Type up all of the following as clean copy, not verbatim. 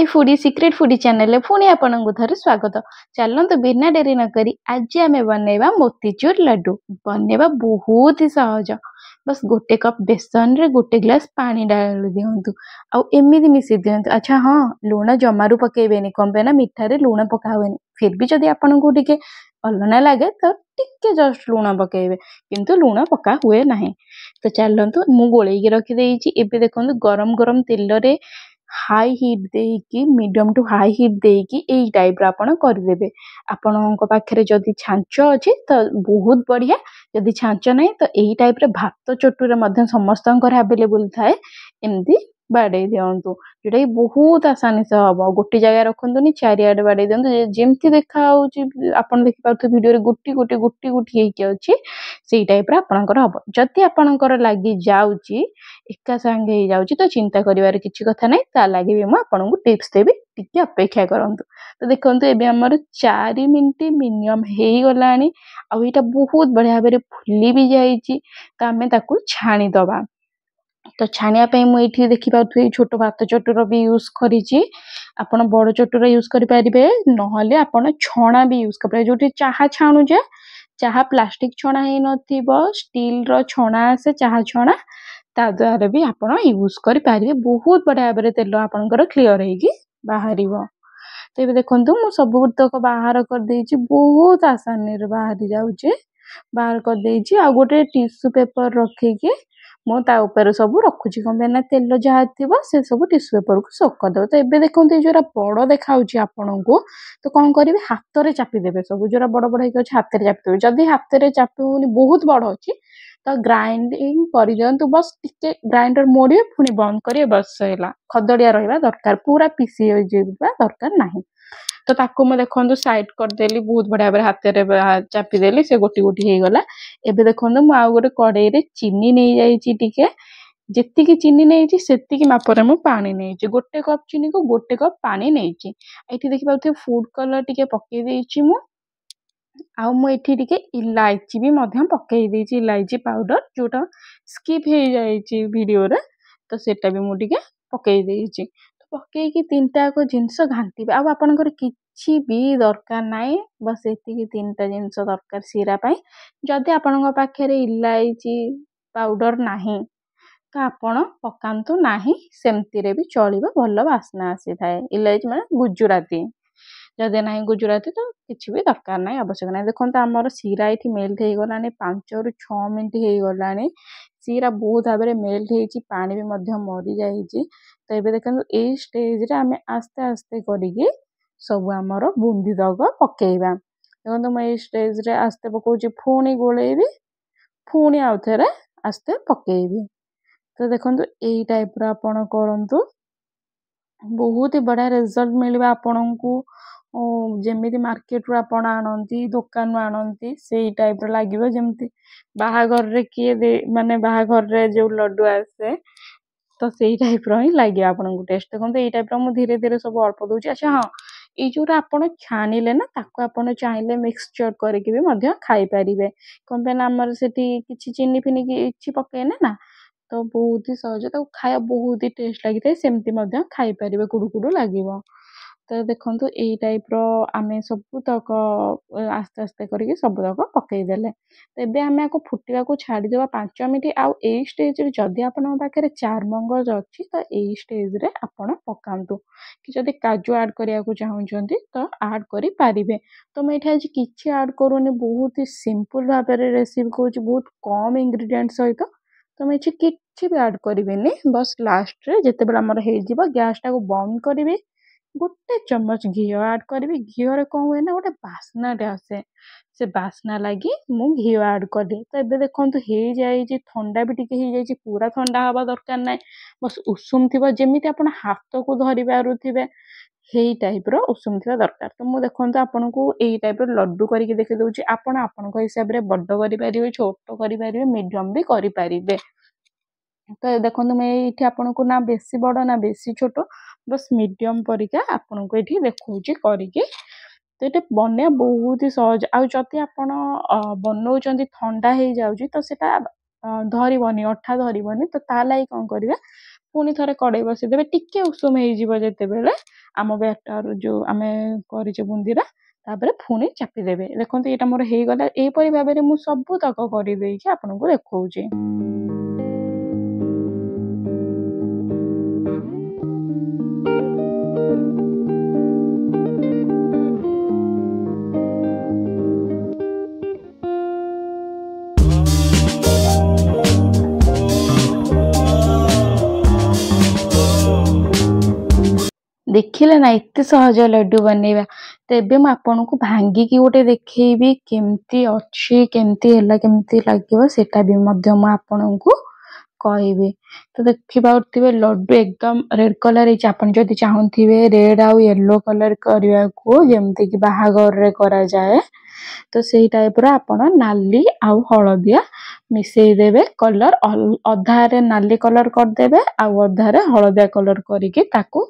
Foodie secret foodie channel पुणी आपको थर स्वागत। चलते बिना डेरी नक आज आम बनवा मोतीचूर लड्डू। बनवा बहुत ही सहज। बस गोटे कप बेसन रे गोटे ग्लास पानी डाल दिंतु आमती मिसई दिंतु। अच्छा हाँ, लुण जमारू पकेबेनी कम पे ना मीठा रे लुण पका हुए। फिर भी जदि आपन को टिके अलना लगे तो टिके जस्ट लुण पकेबे, किंतु लुण पका हुए ना। तो चलतु मु गोलैकी रखीदे। एबे देखो गरम गरम तेल रे हाई हिट देकी मीडियम टू हाई हिट देकी एई टाइप रा आपण करदेबे। आपणक पाखरे जदि छांच अछि तो बहुत बढ़िया, जदि छांच नहीं तो एई टाइप रे भात चटू रे मध्य समस्तंकर अवेलेबल थाए। एमती बाडे दियंतु जोटा बहुत आसानी से हम गोटे जगह रखुनी चारिआडे बाडे दियंतु। जेमती देखा आपन देखि पाथु वीडियो रे गुटी गुटी गुटी गुटी हेकी अछि सेई टाइप रा आपनकर हम। जदि आपनकर लागि जाउची एका संगे हे जाउची तो चिंता करिवार किछि कथा नै। ता लागि भी म आपनकु टिप्स देबी, टिके अपेक्षा करंतु। तो देखंतु एबे हमर 4 मिनिट मिनिमम हेई गलानी आ एटा बहुत बढ़िया बेरे फुली भी जाईची। त हमें ताकू छाणी दबा। तो छाणिया पे मु एठी देखि पाथु छोट भात चटुर भी यूज करिची। आपण बड़ चटुर यूज करि परिबे, नहले आपण छणा भी यूज कर परिबे। जोटी चाहा छाणु जे चाहा प्लास्टिक छणा हे नथिबो, स्टील रो छणा से चाहा छणा ता द्वारा भी आपण यूज करि परिबे। बहुत बढ़िया बेरे तेल आपनकर क्लियर हेगी बाहरिबो। तो ये देखंतु मु सब तक बाहर कर देइची, बहुत आसानी रे बाहरी जाउची। बाहर कर देइची आ गोटे टिश्यू पेपर रखिकी मो ता ऊपर सब रखुची। कम ना तेल जहा थिबो से सब टिश्यू पेपर को सोक कर दो। तो एबे देखंतु जोरा बड़ देखाउची आपनकु तो कोन करिवे, हाथ रे चापी देबे। सब जोरा बड़ बड़ हेके हाथ रे चापी देबे। जदि हाथ रे चापी होनी बहुत बड़ अछि तो ग्राइंडिंग कर दियंतु। बस टिके ग्राइंडर मोड़िए पुनी बंद करिए, बस हैला। खदड़िया रहिबा दरकार, पूरा पीसी हो जेबा दरकार नाही। तो ताको मैं देखंतु साइड कर देली, बहुत बढ़िया बेरे हाथ रे चापी देली, से गोटी गोटी हे गला। एबे देखंतु मु आ गोटे कड़ाई रे चीनी नै जाईची। टिके जेतिकी चीनी नेइची सेतिकी मापरे मु पानी नेइची। गोटे कप चीनी को गोटे कप पानी नेइची। एठी देखि पाउथे फूड कलर टिके पके देइची मु। आ मु एठी टिके इलायची भी मध्यम पके देइची, इलायची पाउडर जोटा स्किप हे जाईची वीडियो रे। तो सेटा भी मु टिके पके देइची। तो पके की तीनटा को जिंस घांटीबे। आ आपनकर किछि भी दरकार नाही, बस एतिकी तीनटा जिंस दरकार सीरा पई। जदि आपनक पाखरे इलायची पाउडर नाही तो आपण पकांतु नाही, सेमती रे भी चलिबो। भलो वासना आसी थाए। इलायची माने गुजराती, जदि नाही गुजराती तो किछि भी दरकार नाही, आवश्यक नाही। देखंतु हमर सीरा एठी मेल्ट हे गलानी 5 रु 6 मिनिट हे गलानी। सीरा बहुत भाबरे मेल्ट हेची, पानी भी मध्य मरी जाईची। तो एबे देखंतु ए स्टेज रे हमें आस्ते आस्ते करिके सब हमर बुंदी दग पकेइबा। देखंतु म ए स्टेज रे आस्ते पकोची, फुणी गोळेबी, फुणी आउथरे आस्ते पकेइबी। तो देखंतु एई टाइप रा आपण करंतु, बहुत ही बढ़िया रिजल्ट मिलबा आपनकु। जेमिति मार्केट रो आपण आनंती, दुकान रो आनंती, सेई टाइप रो लागिवो। जेमिति बाहाघर रे किए दे माने बाहाघर रे जो लड्डू आसे तो सेई टाइप रो ही लागि आपनकु टेस्ट। देखंतु एई टाइप रो मु धीरे धीरे सब अल्प दोची। अच्छा हाँ, ए जोरा आपण छानिले ना ताको आपण चाहिले मिक्सचर करके भी मध्य खाई परिबे। कम पे ना हमर सेठी किछि चीनी फिनी किछि पकेने ना, तो बहुत ही सहज तो खाया बहुत ही टेस्ट लगी थे। सेमती मध्य खाई परिबे, कुडु कुडु लागिवो। तो देखंतु एई टाइप रो आमे सब तक आस्ते आस्ते करके सब तक पकेई देले। तो एबे हमें आको फुटिया को छाडी देबा 5 मिनिट। आ एई स्टेज रे जदि आपन पाखरे चार मंगज अछि तो एई स्टेज रे आपन पकांतु। कि जदि काजू ऐड करिया को चाहुचंती तो ऐड करि पारिबे। तो मैं एठी आज किछि ऐड करूनी, बहुत ही सिंपल भाबरे रेसिपी कोछि, बहुत कम इंग्रेडिएंट सहित। तो मैं एठी किछि भी ऐड करिवेनी, बस लास्ट रे जेते बेला हमर हे जिवो गैस टा को बंद करिवे, गोटे चम्मच घी ऐड करी। घी रे कौन हुए ना गोटे बास्ना आसे, से बास्ना लगी मु घी ऐड करी। तो एबे देखंतु हे जाईची, ठंडा भी टिके हे जाईची, पूरा ठंडा हवा दरकार नाही, बस उषुम थिबो जेमिति आपण हाथ को धरि पारुथिबे हेई टाइप रो उषुम थिबा दरकार। तो मु देखंतु आपनकु एई टाइप रो लड्डू करके देखि दउची। आपण आपनक हिसाब रे बड्ड करि परिबे, छोट करि परिबे, मीडियम भी करि परिबे। तो देखो मैं ये आपको ना बेसी बड़ ना बेसी छोट, बस मीडियम परिका आपन को ये देखा करके। तो ये बनया बहुत ही सहज। आदि आप बनाऊँ ठंडा हो जाऊँगी तो सेटा धरबनी, अठा धरबनी। तो ता लगी कौन करिवे, पुणी थरे कड़े बसईदेवे टिके उषुम हो जितेबले आम बैटर जो आम कर बुंदीरा तापर पुणी चापिदेवे देखो यहाँ मोर हो गला यहपरी भाव में मुझे सबूतक करदे आपको देखा। देखिले ना एत सहज लड्डू बनैबा तेबे मु आपन को भांगिकी गोटे देखैबी केमती अच्छी केमती हैला केमती लागिवो सेटा भी मध्य मु आपन को कहबी। तो देखि पाउथिबे लड्डू एकदम रेड कलर है आपन जदि चाहुथिबे रेड आउ येलो कलर करया को जेमती कि बाहागर रे करा जाए तो सेही टाइप रो आपन नाली आउ हळदिया मिसई देबे कलर अधा रे नाली कलर कर देबे आउ अधा रे हळदिया कलर करिके ताकू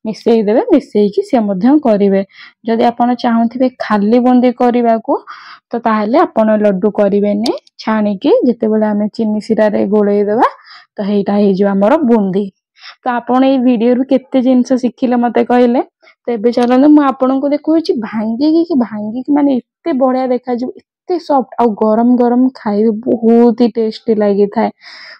मिसई देबे मिसई से मध्यम करिवे। जदि आपन चाहुथिबे खाली बुंदी करबा को तो ताहले आपन लड्डू करिवेनी छाणिकी जेतेबेले आमे चीनी सिरा रे गोळेई देबा तो हेटा हे जो हमर बुंदी। तो आपन ए वीडियो रु केते जिंस सिखिले मते कहले तो एबे चलनु मु आपन को देखुची भांगी माने एते बढ़िया देखा जो एते सॉफ्ट और गरम गरम खाइबे बहुत ही टेस्टी लगी थाए।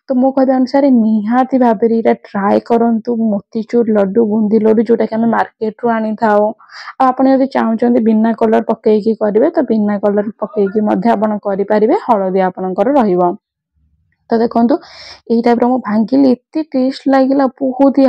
तो मो कहबे अनुसार निहाती भाबे रे ट्राई करंतु मोतीचूर लड्डू बुंदी लड्डू जोटा कि हमें मार्केट रु आनी थाओ आपन यदि चाहुचंदी बिना कलर पकेकी करिवे तो बिना कलर पकेकी मध्ये आपन करि परिबे हळदी आपनकर रहिबो। तो देखंतु एई टाइप रो मो भांगिली एते टेस्ट लागिला बहुत ही